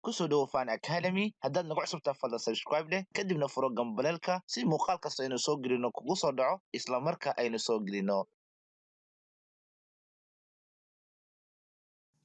kusoo dhawo Fan Academy haddaad nagu cusubtaa fadlan subscribe leh kadibna furo gambaleelka si muuqaal kasta aynu soo gelino kugu soo dhaco isla marka aynu soo gelino.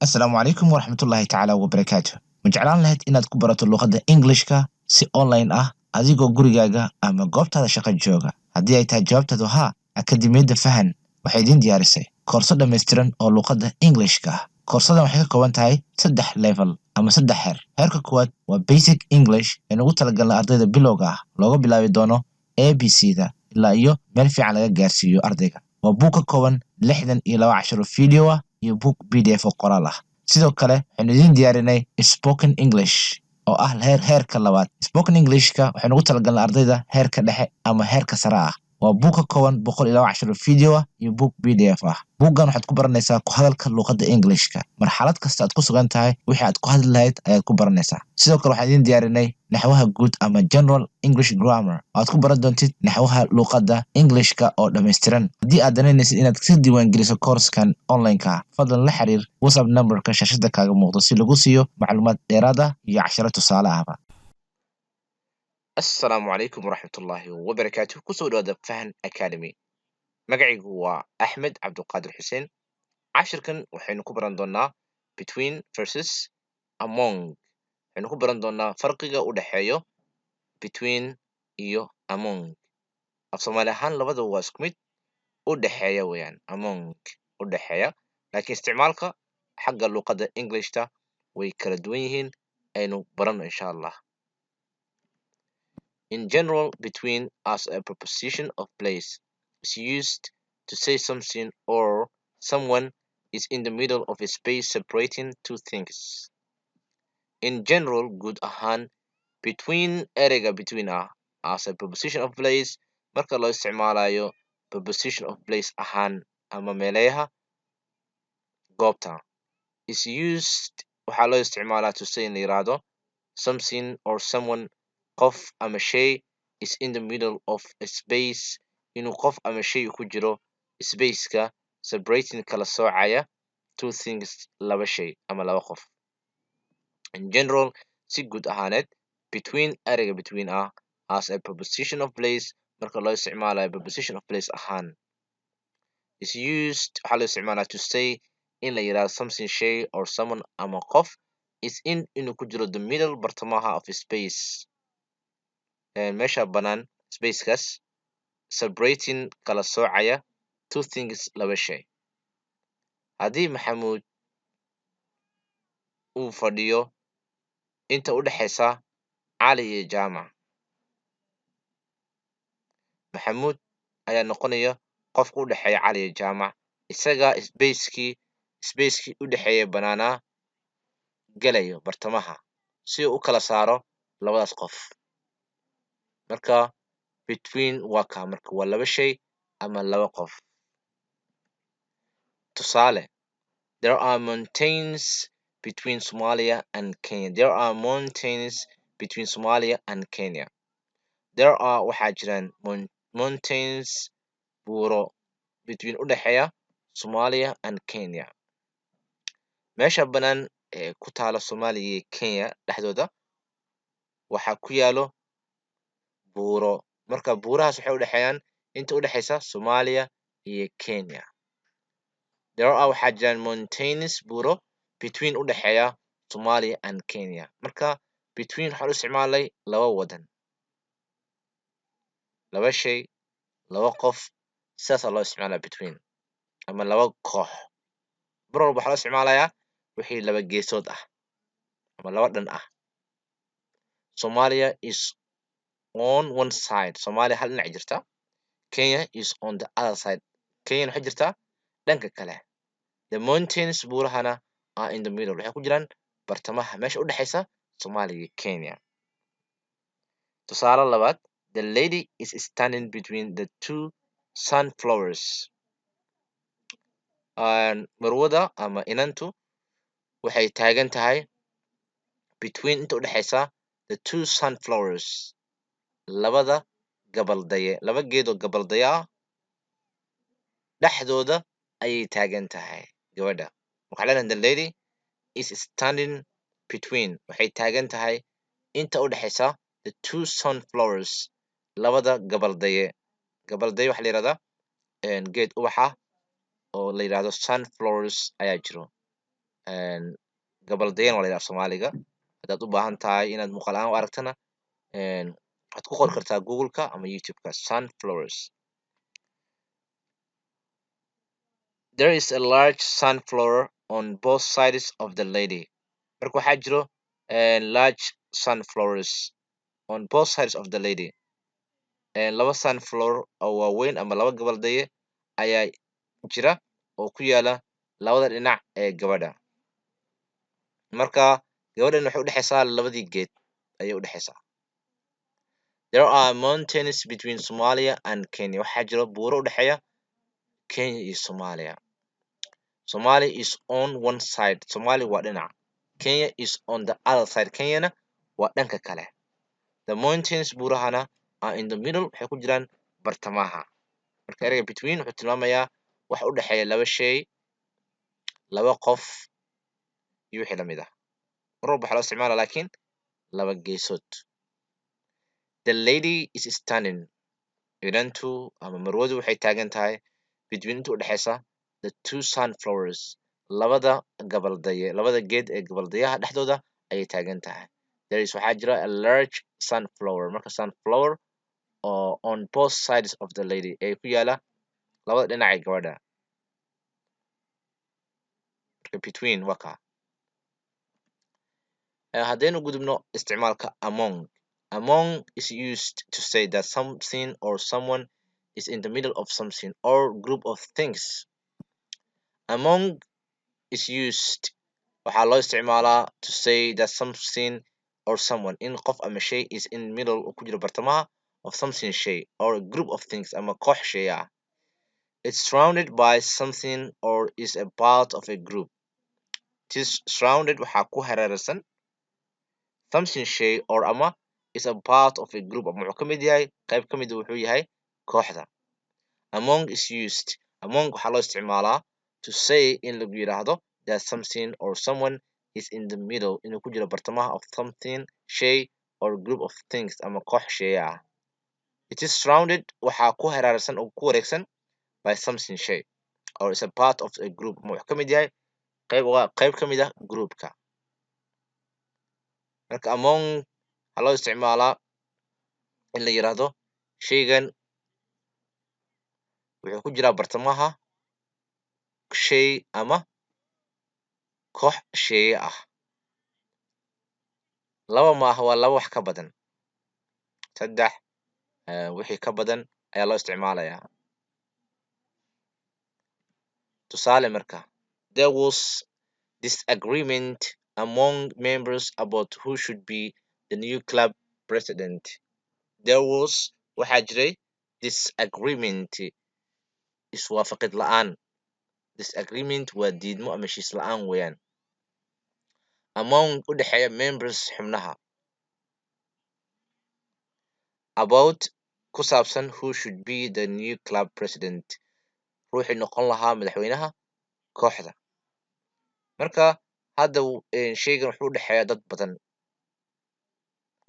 Assalaamu calaykum waraxmatullaahi tacaala wabarakaatu. Ma jeclaan lahayd inaad ku barato luqadda Englishka si online ah adigoo gurigaaga ama goobtaada shaqo jooga? Haddii ay tahay jawaabtaadu haa, Akademiyadda Fahan waxay idiin diyaarisay koorso dhammaystiran oo luqadda Englishka ah. Koorsadan waxay ka kooban tahay 3 level ama 3 heer. Heerka koowaad waa Basic English ee ugu talagalnay ardayda bilowga ah looga bilaabi doono ABC-da ilaa iyo meel fiican laga gaarsiiyo ardayga. Waa buug ka kooban 62 casharo video ah iyo buug PDF oo qoraal ah. Sidoo kale waxaynu idiin diyaarinay Spoken English oo ah heerka labaad. Spoken Englishka waxaynu ugu talagalnay ardayda heerka dhexe ama heerka sare ah. Waa buug ka kooban 102 casharo video ah iyo buug PDF ah. Buuggan waxaad ku baranaysaa ku hadalka luqadda Englishka. Marxalad kasta aad ku sugan tahay wixii aad ku hadli lahayd ayaad ku baranaysaa. Sidoo kale waxaan idiin diyaarinay naxwaha guud ama General English Grammar oo aad ku baran doontid naxwaha luqadda Englishka oo dhammaystiran. Haddii aad danaynaysid inaad ka diiwaangeliso koorskan online-ka ah, fadlan la xiriir WhatsApp number-ka shaashada kaaga muuqdo si lagu siiyo macluumaad dheeraad ah iyo casharo tusaale ahba. Assalaamu calaykum waraxmatullaahi wabarakaatuh. Kusoo dhawaada Fahan Academy. Magacaygu waa Axmed Cabduqaadir Xuseen. Cashirkan waxaynu ku baran doonaa between versus among. Waxaynu ku baran doonaa farqiga u dhexeeyo between iyo among. Af Soomaali ahaan labada waa isku mid, u dhexeeya weeyaan, among u dhexeeya. Laakiin isticmaalka xagga luqadda Englishta way kala duwan yihiin. Aynu barano insha Allah. In general, between as a preposition of place is used to say something or someone is in the middle of a space separating two things. In general, guud ahaan, between ereyga between ah as a preposition of place marka loo isticmaalayo preposition of place ahaan ama meelayaha goobta is used waxaa loo isticmaalaa to say in la yiraahdo something or someone qof ama shay is in the middle of a space inuu qof ama shay ku jiro spaceka separating kala soocaya two things laba shay ama laba qof. In general, si guud ahaaneed, between ereyga between ah as a preposition of place marka loo isticmaalayo preposition of place ahaan is used waxaa loo isticmaalaa to say in la yiraahdo something shay or someone ama qof is in inuu ku jiro the middle bartamaha of a space meesha bannaan spacekaas separating kala soocaya two things laba shay. Haddii Maxamuud uu fadhiyo inta u dhexaysa Cali iyo Jaamac, Maxamuud ayaa noqonaya qofka u dhexeeya Cali iyo Jaamac, isaga spacekii u dhexeeya bannaanaa galayo bartamaha si uu u kala saaro labadaas qof. Marka between waa kaa marka waa laba shay ama laba qof. Tusaale, there are mountains between Somalia and Kenya. There are mountains between Somalia and Kenya. There are waxaa jiraan mountains buuro between u dhexeeya Somalia and Kenya. Meesha bannaan ee ku taala Soomaaliya iyo Kenya dhexdooda waxaa ku yaalo buuro. Marka buurahaas waxay u dhexeeyaan inta u dhexeysa Soomaaliya iyo Kenya. There are waxaa jiraan mountains buuro between u dhexeeya Somalia and Kenya. Marka between waxaan u isticmaalay laba wadan, laba shay, laba qof, sidaasaa loo isticmaalaa between ama laba koox. Mar walba waxaa loo isticmaalayaa wixii laba geesood ah ama laba dhan ah. Somalia is on one side. Somalia hal dhinac jirta. Kenya is on the other side. Kenya waxay jirtaa dhanka kale. The mountains buurahana are in the middle. Waxay ku jiraan bartamaha meesha u dhexeysa Soomaaliya iyo Kenya. Tusaale labaad, the lady is standing between the two sunflowers. Marwada ama inantu waxay taagan tahay between inta u dhexeysa the two sunflowers. Laba geed oo gabaldaya ah dhexdooda ayay taagan tahay gabadha. Waxaa leenahay the lady is standing between waxay taagan tahay inta u dhexaysa the two sunflowers labada gabaldaye. Gabaldaye waxaa la yidhahdaa geed ubaxa oo la yidhahdo sunflowers ayaa jiro. Gabaldayana waa la yidhaha Soomaaliga. Haddaad u baahan tahay inaad muuqaal ahaan u aragtana waxaad ku qori kartaa Google-ka ama YouTube-ka sunflowers. There is a large sunflower on both sides of the lady. Marka waxaa jiro large sunflowers on both sides of the lady. Laba sunflower oo waaweyn ama laba gabaldaye ayaa jira oo ku yaala labada dhinac ee gabadha. Marka gabadhan waxay u dhexaysaa labadii geed ayay u dhexaysaa. There are mountains between Somalia and Kenya. Waxaa jiro buuro u dhexeeya Kenya iyo Soomaaliya. Somalia is on one side. Somalia waa dhinac. Kenya is on the other side. Kenyana waa dhanka kale. The mountains buurahana are in the middle. Waxay ku jiraan bartamaha. Marka ereyga between wuxuu tilmaamayaa wax u dhexeeya laba shay, laba qof iyo wixii lamid ah. Mar walba waxaa loo isticmaalaa laakiin laba geesood. The lady is standing. Idantu ama marwadu waxay taagan tahay between inta u dhexaysa the two sunflowers. Labada gabaldaye, labada geed ee gabaldayaha dhexdooda ayay taagan tahay. There is waxaa jira a large sunflower. Marka sunflower oo on both sides of the lady ee ku yaala labada dhinac ee gabadha. Marka between waa kaa. Haddaynu gudubno isticmaalka among. Among is used to say that something or someone is in the middle of something or group of things. Among is used waxaa loo isticmaalaa to say that something or someone in qof ama shay is in middle oo ku jiro bartamaha of something shay or a group of things ama koox shay ah. It's surrounded by something or is a part of a group. It is surrounded waxaa ku hareeraysan something shay or ama is a part of a group ama wuxuu ka mid yahay qayb ka mid wuxuu yahay kooxda. Among is used. Among waxaa loo isticmaalaa to say in lagu yiraahdo that something or someone is in the middle inuu ku jiro bartamaha of something shay or group of things ama koox shay ah. It is surrounded waxaa ku hareeraysan oo ku wareegsan by something shay or is a part of a group ama wuxuu ka mid yahay qayb ka mid ah groupka. Marka among waxaa loo isticmaalaa in la yiraahdo shaygan wuxuu ku jiraa bartamaha shay ama koox shay ah. Laba maaha waa laba wax ka badan. Saddex wixii ka badan ayaa loo isticmaalayaa. Tusaale marka. There was disagreement among members about who should be the new club president. There was waxaa jiray disagreement iswaafaqid la'aan. Disagreement waa diidmo ama heshiis la'aan weeyaan. Among u dhexeeya members xubnaha. About ku saabsan who should be the new club president. Ruuxii noqon lahaa madaxweynaha kooxda. Marka hadda shaygan wuxuu u dhexeeyaa dad badan.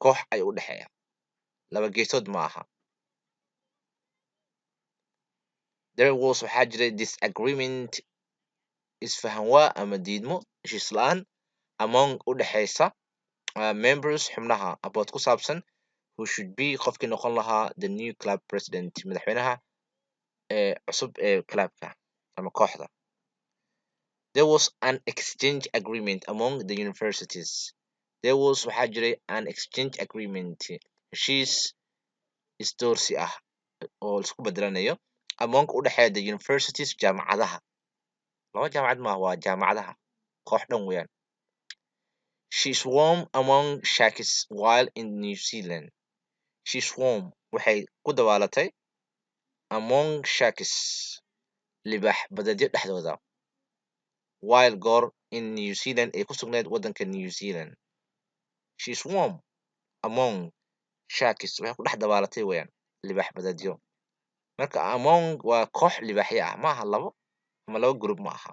Koox ayuu u dhexeeyaa. Laba geesood ma aha. There was waxaa jiray disagreement isfahan waa ama diidmo heshiis la'aan among u dhexaysa members xubnaha about ku saabsan who should be qofkii noqon lahaa the new club president madaxweynaha cusub ee clubka ama kooxda. There was an exchange agreement among the universities. There was waxaa jiray an exchange agreement heshiis isdoorsi ah oo isku bedelanayo among u dhexeeya the universities jaamacadaha. Laba jaamacad maaha waa jaamacadaha koox dhan weeyaan. She swam among sharks while in New Zealand. She swam waxay ku dabaalatay among sharks libax badadyo dhexdooda while goor in New Zealand ay ku sugnayd waddanka New Zealand. She swam among sharks waxay ku dhex dabaalatay weeyaan libax badadyo. Marka among waa koox libaxyo ah maaha labo ama laba group ma aha.